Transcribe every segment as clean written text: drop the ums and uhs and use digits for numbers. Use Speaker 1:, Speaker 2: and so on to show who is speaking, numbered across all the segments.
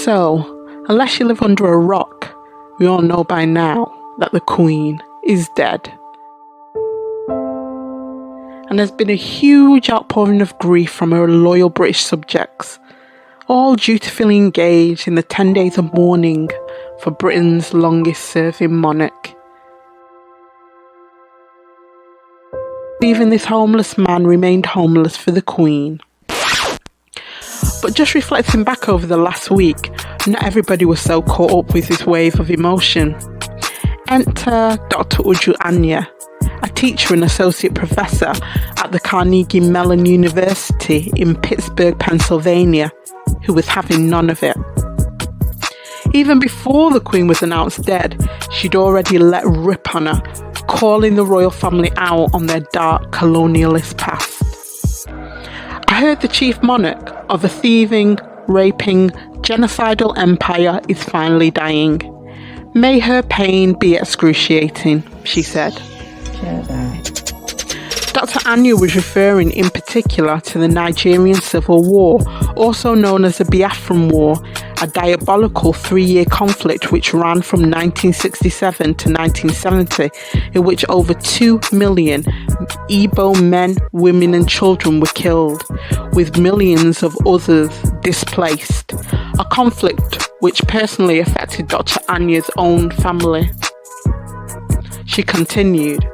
Speaker 1: So, unless you live under a rock, we all know by now that the Queen is dead. And there's been a huge outpouring of grief from her loyal British subjects, all dutifully engaged in the 10 days of mourning for Britain's longest-serving monarch. Even this homeless man remained homeless for the Queen. But just reflecting back over the last week, not everybody was so caught up with this wave of emotion. Enter Dr. Uju Anya, a teacher and associate professor at the Carnegie Mellon University in Pittsburgh, Pennsylvania, who was having none of it. Even before the Queen was announced dead, she'd already let rip on her, calling the royal family out on their dark colonialist past. I heard the chief monarch of a thieving, raping, genocidal empire is finally dying. May her pain be excruciating, she said. Dr. Anya was referring in particular to the Nigerian Civil War, also known as the Biafran War, a diabolical 3-year conflict which ran from 1967 to 1970, in which over 2 million Igbo men, women and children were killed, with millions of others displaced. A conflict which personally affected Dr. Anya's own family. She continued,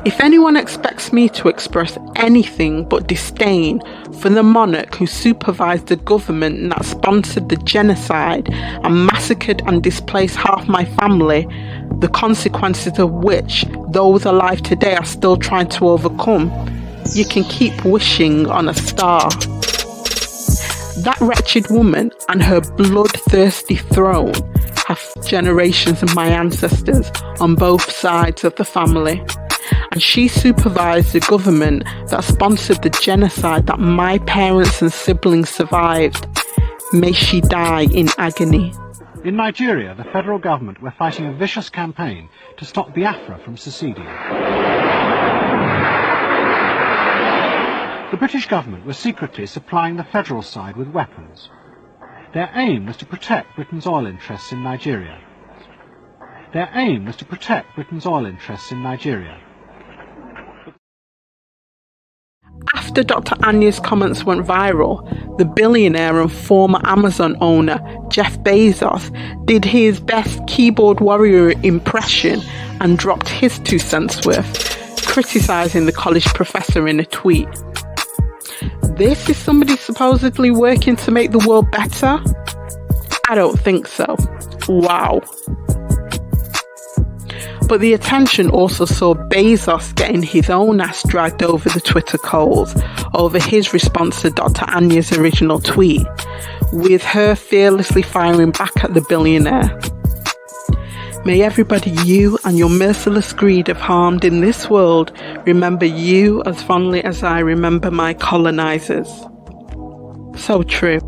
Speaker 1: "If anyone expects me to express anything but disdain for the monarch who supervised the government that sponsored the genocide and massacred and displaced half my family, the consequences of which those alive today are still trying to overcome, you can keep wishing on a star. That wretched woman and her bloodthirsty throne have generations of my ancestors on both sides of the family. And she supervised the government that sponsored the genocide that my parents and siblings survived. May she die in agony."
Speaker 2: In Nigeria, the federal government were fighting a vicious campaign to stop Biafra from seceding. The British government was secretly supplying the federal side with weapons. Their aim was to protect Britain's oil interests in Nigeria.
Speaker 1: After Dr. Anya's comments went viral, the billionaire and former Amazon owner Jeff Bezos did his best keyboard warrior impression and dropped his 2 cents worth, criticising the college professor in a tweet. This is somebody supposedly working to make the world better? I don't think so. Wow. But the attention also saw Bezos getting his own ass dragged over the Twitter coals over his response to Dr. Anya's original tweet, with her fearlessly firing back at the billionaire. May everybody you and your merciless greed have harmed in this world remember you as fondly as I remember my colonizers. So true.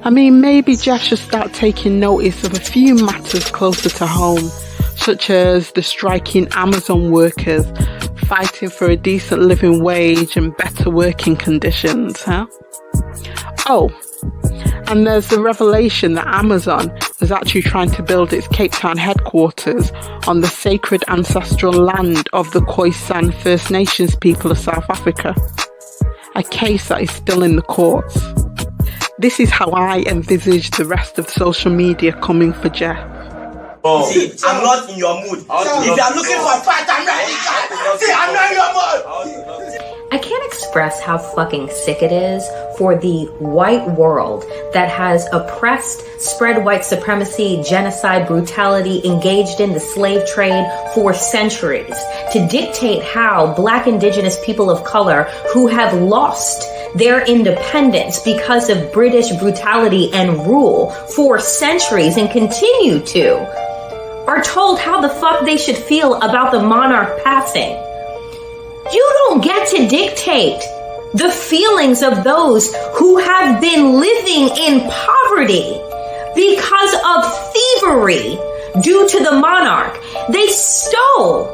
Speaker 1: I mean, maybe Jeff should start taking notice of a few matters closer to home, such as the striking Amazon workers fighting for a decent living wage and better working conditions, huh? Oh, and there's the revelation that Amazon was actually trying to build its Cape Town headquarters on the sacred ancestral land of the Khoisan First Nations people of South Africa, a case that is still in the courts. This is how I envisage the rest of social media coming for Jeff.
Speaker 3: Oh. See, I'm not in your mood. If you are looking for a fight, I'm not. See, I'm not in your mood.
Speaker 4: I can't express how fucking sick it is for the white world that has oppressed, spread white supremacy, genocide, brutality, engaged in the slave trade for centuries to dictate how Black, Indigenous people of color who have lost their independence because of British brutality and rule for centuries and continue to, are told how the fuck they should feel about the monarch passing. You don't get to dictate the feelings of those who have been living in poverty because of thievery due to the monarch. They stole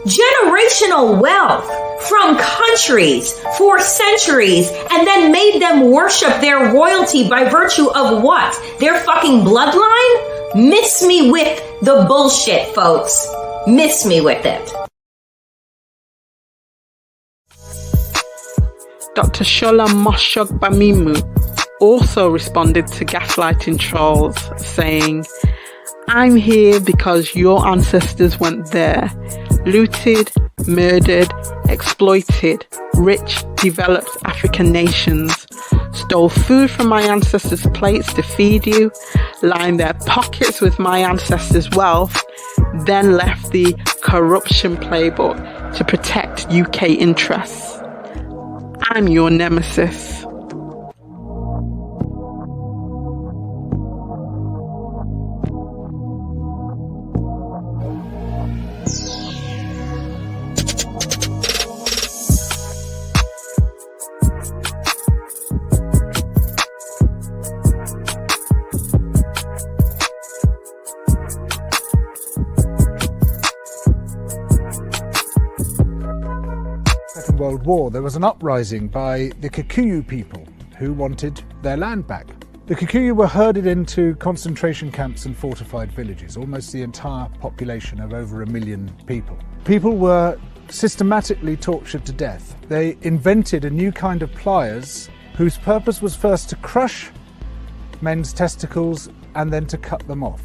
Speaker 4: generational wealth from countries for centuries and then made them worship their royalty by virtue of what? Their fucking bloodline? Miss me with the bullshit, folks. Miss me with it.
Speaker 1: Dr. Shola Moshogbamimu also responded to gaslighting trolls, saying, "I'm here because your ancestors went there, looted, murdered, exploited rich, developed African nations, stole food from my ancestors' plates to feed you, lined their pockets with my ancestors' wealth, then left the corruption playbook to protect UK interests. I'm your nemesis."
Speaker 5: World War, there was an uprising by the Kikuyu people who wanted their land back. The Kikuyu were herded into concentration camps and fortified villages, almost the entire population of over 1 million people. People were systematically tortured to death. They invented a new kind of pliers whose purpose was first to crush men's testicles and then to cut them off.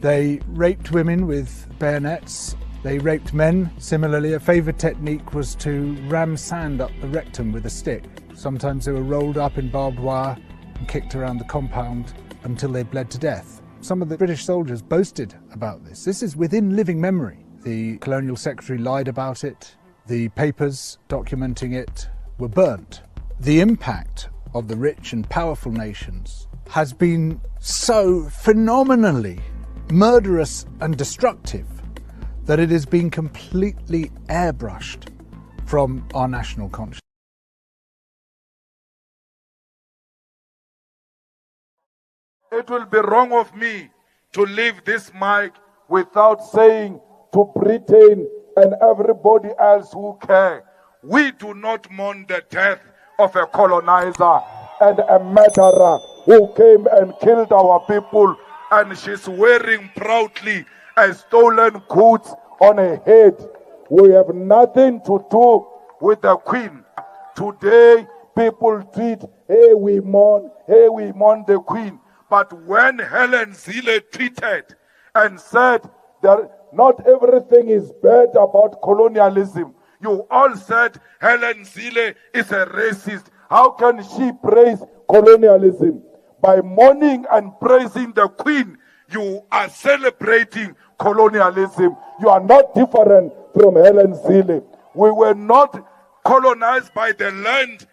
Speaker 5: They raped women with bayonets. They raped men. Similarly, a favoured technique was to ram sand up the rectum with a stick. Sometimes they were rolled up in barbed wire and kicked around the compound until they bled to death. Some of the British soldiers boasted about this. This is within living memory. The Colonial Secretary lied about it. The papers documenting it were burnt. The impact of the rich and powerful nations has been so phenomenally murderous and destructive that it has been completely airbrushed from our national consciousness.
Speaker 6: It will be wrong of me to leave this mic without saying to Britain and everybody else who care, we do not mourn the death of a colonizer and a murderer who came and killed our people, and she's wearing proudly a stolen goods on her head. We have nothing to do with the Queen. Today, people tweet, hey, we mourn the Queen. But when Helen Zille tweeted and said that not everything is bad about colonialism, you all said Helen Zille is a racist. How can she praise colonialism? By mourning and praising the Queen, you are celebrating colonialism. You are not different from Helen Zille. We were not colonized by the land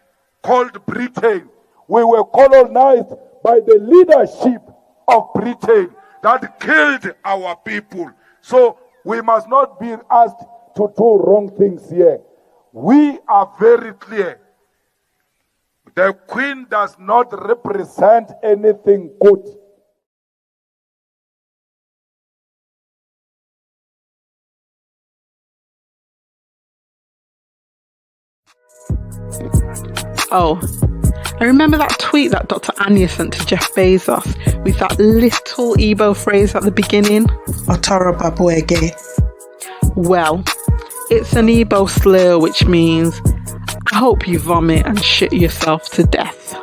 Speaker 6: called Britain. We were colonized by the leadership of Britain that killed our people. So we must not be asked to do wrong things here. We are very clear. The Queen does not represent anything good.
Speaker 1: Oh, I remember that tweet that Dr. Anya sent to Jeff Bezos with that little Igbo phrase at the beginning.
Speaker 7: Otoro Babuege.
Speaker 1: Well, it's an Igbo slur which means, I hope you vomit and shit yourself to death.